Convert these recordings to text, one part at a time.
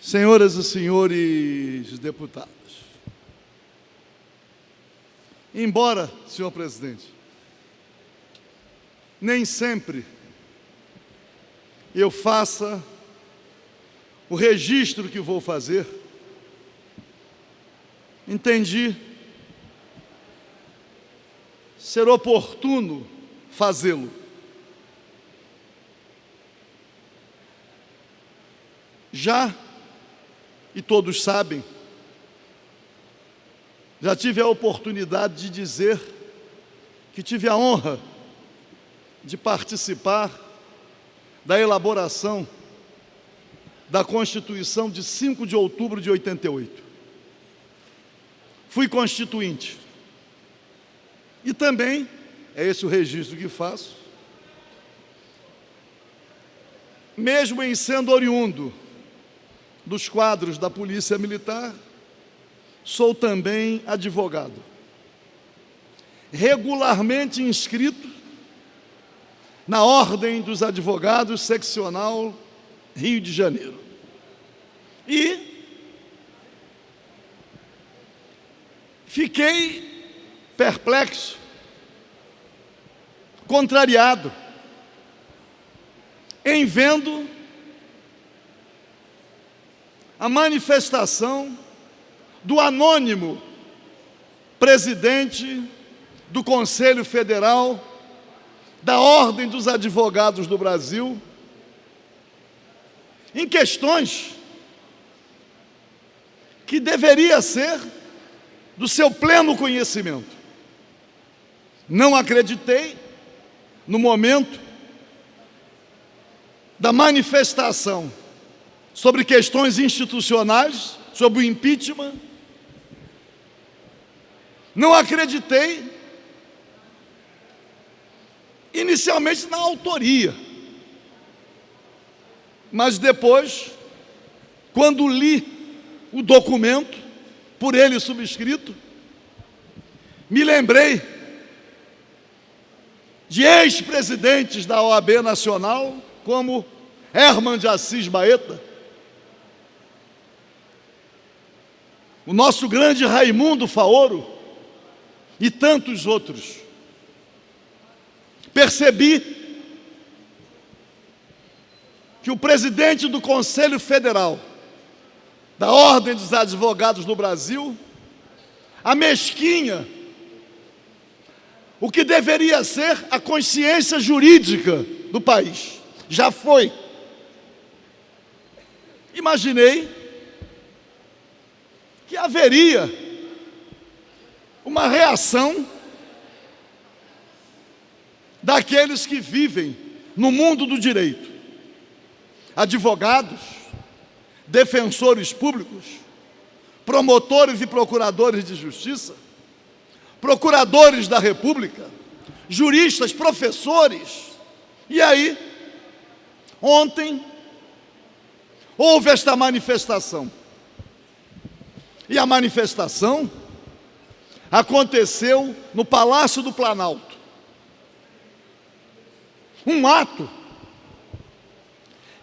Senhoras e senhores deputados, embora, senhor presidente, nem sempre eu faça o registro que vou fazer, entendi ser oportuno fazê-lo. Já, e todos sabem, já tive a oportunidade de dizer que tive a honra de participar da elaboração da Constituição de 5 de outubro de 88. Fui constituinte. E também, é esse o registro que faço, mesmo em sendo oriundo dos quadros da Polícia Militar, sou também advogado, regularmente inscrito na Ordem dos Advogados Seccional Rio de Janeiro. E fiquei perplexo, contrariado, em vendo a manifestação do anônimo presidente do Conselho Federal da Ordem dos Advogados do Brasil, em questões que deveria ser do seu pleno conhecimento. Não acreditei, no momento da manifestação sobre questões institucionais, sobre o impeachment, não acreditei inicialmente na autoria, mas depois, quando li o documento, por ele subscrito, me lembrei de ex-presidentes da OAB Nacional, como Herman de Assis Baeta, o nosso grande Raimundo Faoro e tantos outros. Percebi que o presidente do Conselho Federal da Ordem dos Advogados do Brasil amesquinha o que deveria ser a consciência jurídica do país. Já foi. Imaginei que haveria uma reação daqueles que vivem no mundo do direito, advogados, defensores públicos, promotores e procuradores de justiça, procuradores da República, juristas, professores. E aí, ontem, houve esta manifestação. E a manifestação aconteceu no Palácio do Planalto. Um ato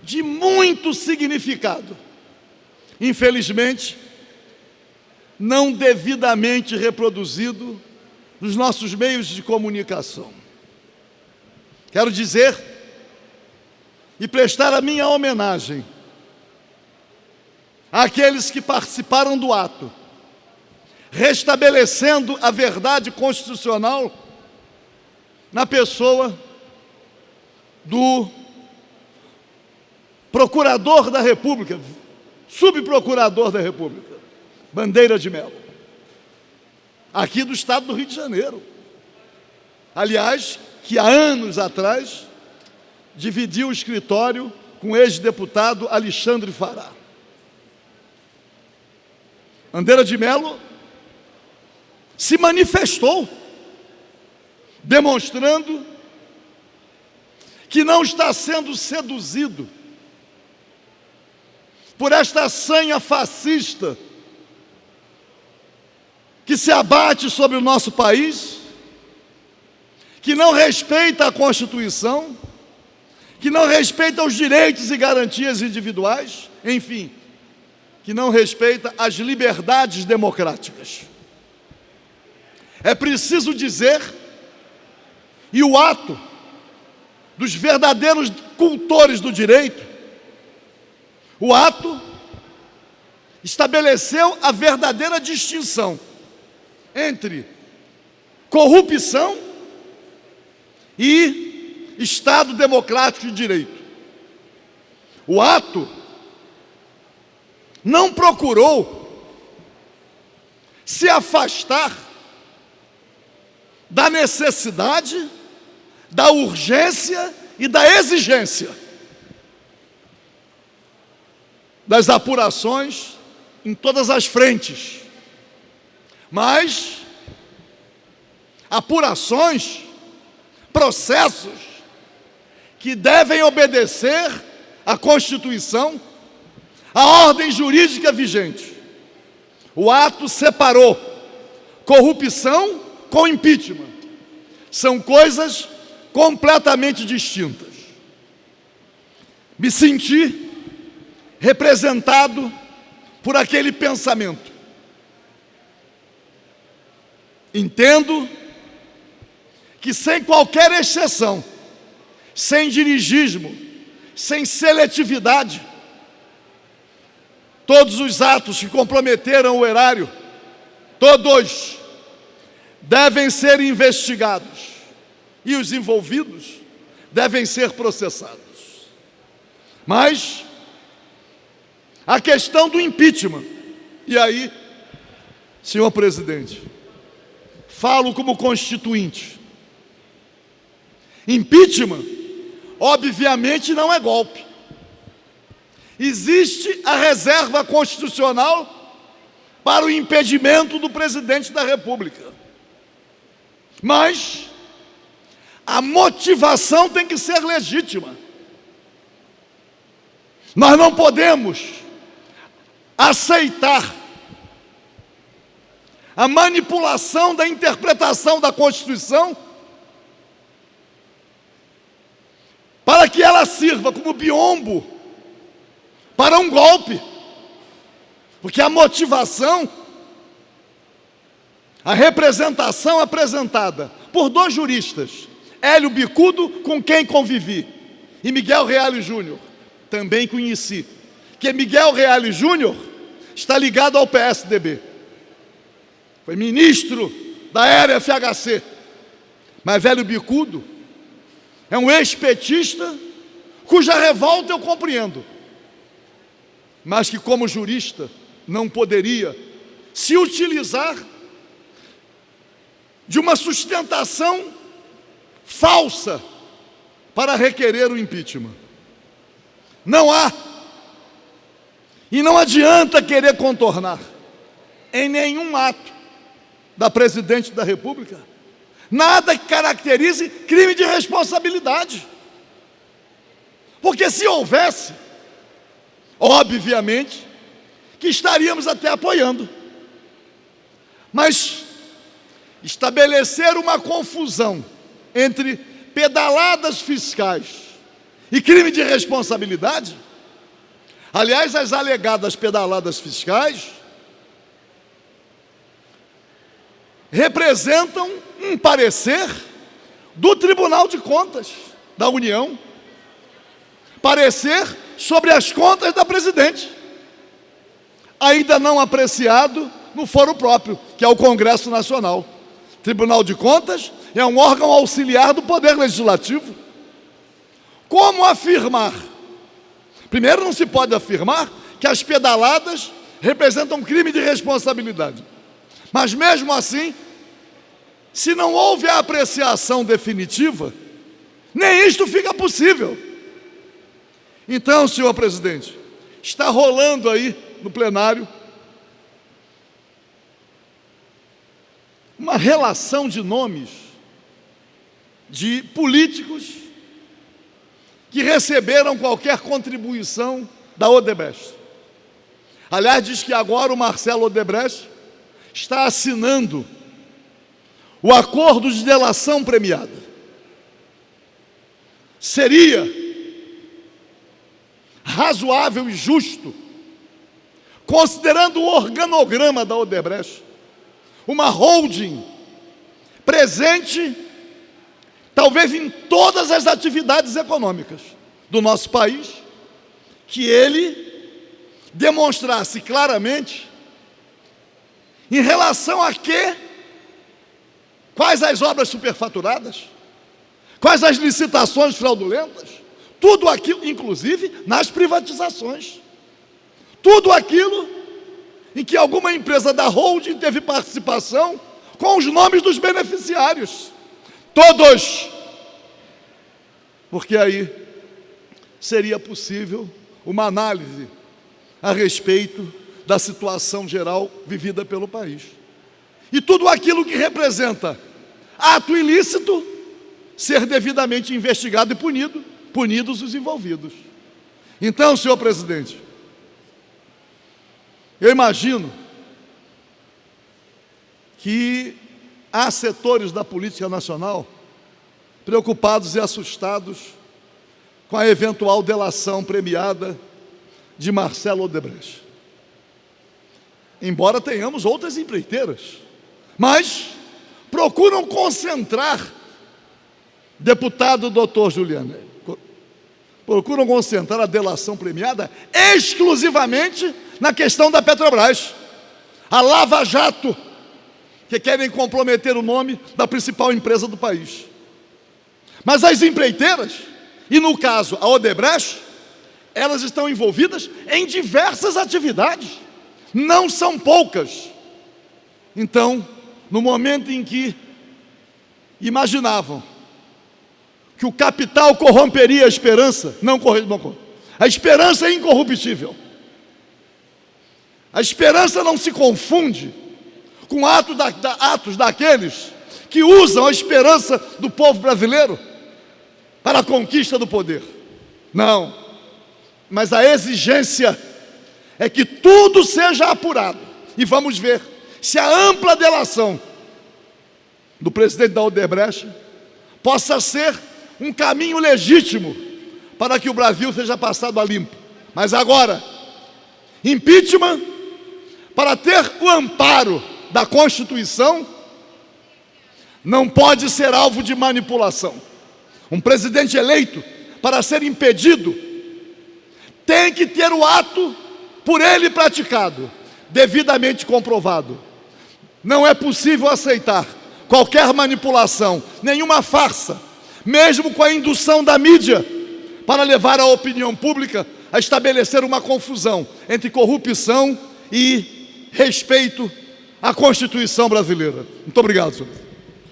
de muito significado. Infelizmente, não devidamente reproduzido nos nossos meios de comunicação. Quero dizer e prestar a minha homenagem àqueles que participaram do ato, restabelecendo a verdade constitucional na pessoa do procurador da República, subprocurador da República, Bandeira de Mello, aqui do estado do Rio de Janeiro. Aliás, que há anos atrás dividiu o escritório com o ex-deputado Alexandre Fará. Bandeira de Mello se manifestou, demonstrando que não está sendo seduzido por esta sanha fascista que se abate sobre o nosso país, que não respeita a Constituição, que não respeita os direitos e garantias individuais, enfim, que não respeita as liberdades democráticas. É preciso dizer, e o ato dos verdadeiros cultores do direito, o ato estabeleceu a verdadeira distinção entre corrupção e Estado democrático de direito. O ato não procurou se afastar da necessidade, da urgência e da exigência das apurações em todas as frentes, mas apurações, processos que devem obedecer à Constituição, à ordem jurídica vigente. O ato separou corrupção com impeachment. São coisas completamente distintas. Me senti representado por aquele pensamento. Entendo que sem qualquer exceção, sem dirigismo, sem seletividade, todos os atos que comprometeram o erário, todos devem ser investigados e os envolvidos devem ser processados. Mas a questão do impeachment, e aí, senhor presidente, falo como constituinte. Impeachment, obviamente, não é golpe. Existe a reserva constitucional para o impedimento do presidente da República. Mas a motivação tem que ser legítima. Nós não podemos aceitar a manipulação da interpretação da Constituição para que ela sirva como biombo para um golpe, porque a motivação, a representação apresentada por dois juristas, Hélio Bicudo, com quem convivi, e Miguel Reale Júnior, também conheci, que Miguel Reale Júnior está ligado ao PSDB, foi ministro da era FHC, mas Hélio Bicudo é um ex-petista cuja revolta eu compreendo, mas que como jurista não poderia se utilizar de uma sustentação falsa para requerer o impeachment. Não há, e não adianta querer contornar em nenhum ato da Presidente da República nada que caracterize crime de responsabilidade. Porque se houvesse, obviamente, que estaríamos até apoiando. Mas estabelecer uma confusão entre pedaladas fiscais e crime de responsabilidade, aliás, as alegadas pedaladas fiscais representam um parecer do Tribunal de Contas da União, parecer sobre as contas da Presidente, ainda não apreciado no foro próprio, que é o Congresso Nacional. Tribunal de Contas é um órgão auxiliar do Poder Legislativo. Como afirmar? Primeiro, não se pode afirmar que as pedaladas representam crime de responsabilidade. Mas mesmo assim, se não houve a apreciação definitiva, nem isto fica possível. Então, senhor presidente, está rolando aí no plenário uma relação de nomes de políticos que receberam qualquer contribuição da Odebrecht. Aliás, diz que agora o Marcelo Odebrecht está assinando o acordo de delação premiada. Seria razoável e justo considerando o organograma da Odebrecht, uma holding presente talvez em todas as atividades econômicas do nosso país, que ele demonstrasse claramente em relação a quê, quais as obras superfaturadas, quais as licitações fraudulentas, tudo aquilo, inclusive nas privatizações, tudo aquilo em que alguma empresa da holding teve participação com os nomes dos beneficiários, todos, porque aí seria possível uma análise a respeito da situação geral vivida pelo país. E tudo aquilo que representa ato ilícito ser devidamente investigado e punidos os envolvidos. Então, senhor presidente, eu imagino que há setores da política nacional preocupados e assustados com a eventual delação premiada de Marcelo Odebrecht. Embora tenhamos outras empreiteiras, mas procuram concentrar, deputado doutor Juliano, procuram concentrar a delação premiada exclusivamente na questão da Petrobras, a Lava Jato, que querem comprometer o nome da principal empresa do país. Mas as empreiteiras, e no caso a Odebrecht, elas estão envolvidas em diversas atividades, não são poucas. Então, no momento em que imaginavam que o capital corromperia a esperança, não corrompe. A esperança é incorruptível. A esperança não se confunde com atos daqueles que usam a esperança do povo brasileiro para a conquista do poder. Não. Mas a exigência é que tudo seja apurado. E vamos ver se a ampla delação do presidente da Odebrecht possa ser um caminho legítimo para que o Brasil seja passado a limpo. Mas agora, impeachment, para ter o amparo da Constituição, não pode ser alvo de manipulação. Um presidente eleito, para ser impedido, tem que ter o ato por ele praticado, devidamente comprovado. Não é possível aceitar qualquer manipulação, nenhuma farsa, mesmo com a indução da mídia, para levar a opinião pública a estabelecer uma confusão entre corrupção e respeito à Constituição brasileira. Muito obrigado, senhor.